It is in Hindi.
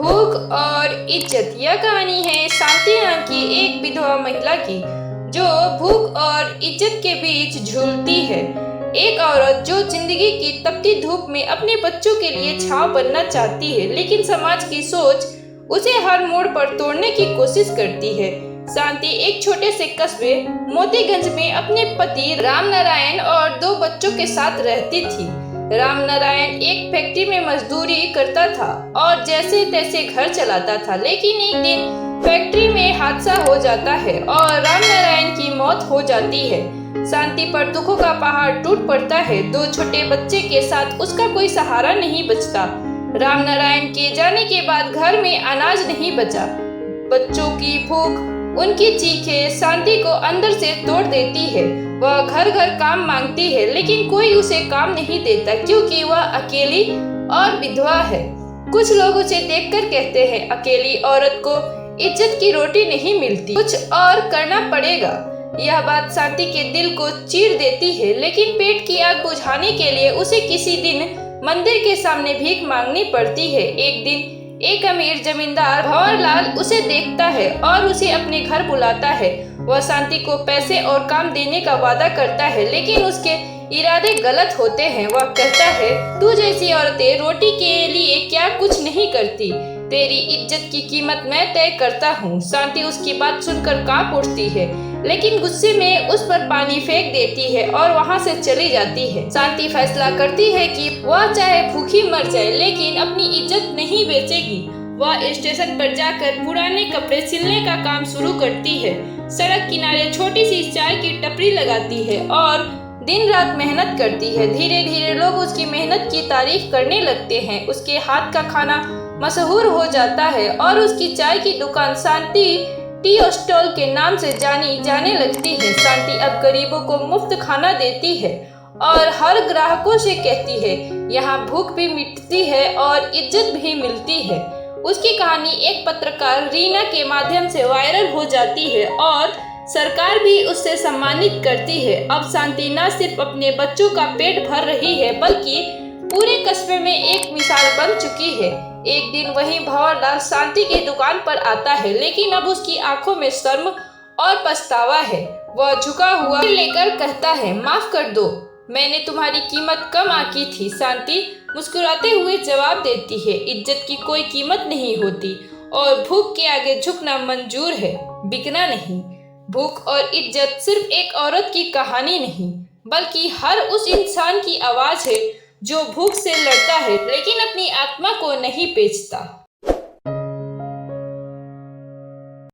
भूख और इज्जत। यह कहानी है शांति नाम की एक विधवा महिला की जो भूख और इज्जत के बीच झूलती है। एक औरत जो जिंदगी की तपती धूप में अपने बच्चों के लिए छांव बनना चाहती है, लेकिन समाज की सोच उसे हर मोड़ पर तोड़ने की कोशिश करती है। शांति एक छोटे से कस्बे मोतीगंज में अपने पति राम नारायण और 2 बच्चों के साथ रहती थी। राम नारायण एक फैक्ट्री में मजदूरी करता था और जैसे तैसे घर चलाता था, लेकिन एक दिन फैक्ट्री में हादसा हो जाता है और राम नारायण की मौत हो जाती है। शांति पर दुखों का पहाड़ टूट पड़ता है। 2 छोटे बच्चे के साथ उसका कोई सहारा नहीं बचता। राम नारायण के जाने के बाद घर में अनाज नहीं बचा। बच्चों की भूख, उनकी चीखें शांति को अंदर से तोड़ देती है। वह घर घर काम मांगती है, लेकिन कोई उसे काम नहीं देता क्योंकि वह अकेली और विधवा है। कुछ लोग उसे देखकर कहते हैं, अकेली औरत को इज्जत की रोटी नहीं मिलती, कुछ और करना पड़ेगा। यह बात शांति के दिल को चीर देती है, लेकिन पेट की आग बुझाने के लिए उसे किसी दिन मंदिर के सामने भीख मांगनी पड़ती है। एक दिन एक अमीर जमींदार भंवरलाल उसे देखता है और उसे अपने घर बुलाता है। वह शांति को पैसे और काम देने का वादा करता है, लेकिन उसके इरादे गलत होते हैं। वह कहता है, तू जैसी औरतें रोटी के लिए क्या कुछ नहीं करती, तेरी इज्जत की कीमत मैं तय करता हूँ। शांति उसकी बात सुनकर कांप उठती है, लेकिन गुस्से में उस पर पानी फेंक देती है और वहाँ से चली जाती है। शांति फैसला करती है कि वह चाहे भूखी मर जाए, लेकिन अपनी इज्जत नहीं बेचेगी। वह स्टेशन पर जाकर पुराने कपड़े सिलने का काम शुरू करती है। सड़क किनारे छोटी सी चाय की टपरी लगाती है और दिन रात मेहनत करती है। धीरे धीरे लोग उसकी मेहनत की तारीफ करने लगते हैं। उसके हाथ का खाना मशहूर हो जाता है और उसकी चाय की दुकान शांति टी स्टॉल के नाम से जानी जाने लगती है। शांति अब गरीबों को मुफ्त खाना देती है और हर ग्राहकों से कहती है, यहाँ भूख भी मिटती है और इज्जत भी मिलती है। उसकी कहानी एक पत्रकार रीना के माध्यम से वायरल हो जाती है और सरकार भी उससे सम्मानित करती है। अब शांति न सिर्फ अपने बच्चों का पेट भर रही है, बल्कि पूरे कस्बे में एक मिसाल बन चुकी है। एक दिन वही भंवरलाल शांति की दुकान पर आता है, लेकिन अब उसकी आंखों में शर्म और पछतावा है। वह झुका हुआ लेकर कहता है, माफ कर दो, मैंने तुम्हारी कीमत कम आंकी थी। शांति मुस्कुराते हुए जवाब देती है, इज्जत की कोई कीमत नहीं होती और भूख के आगे झुकना मंजूर है, बिकना नहीं। भूख और इज्जत सिर्फ एक औरत की कहानी नहीं, बल्कि हर उस इंसान की आवाज है जो भूख से लड़ता है, लेकिन अपनी आत्मा को नहीं बेचता।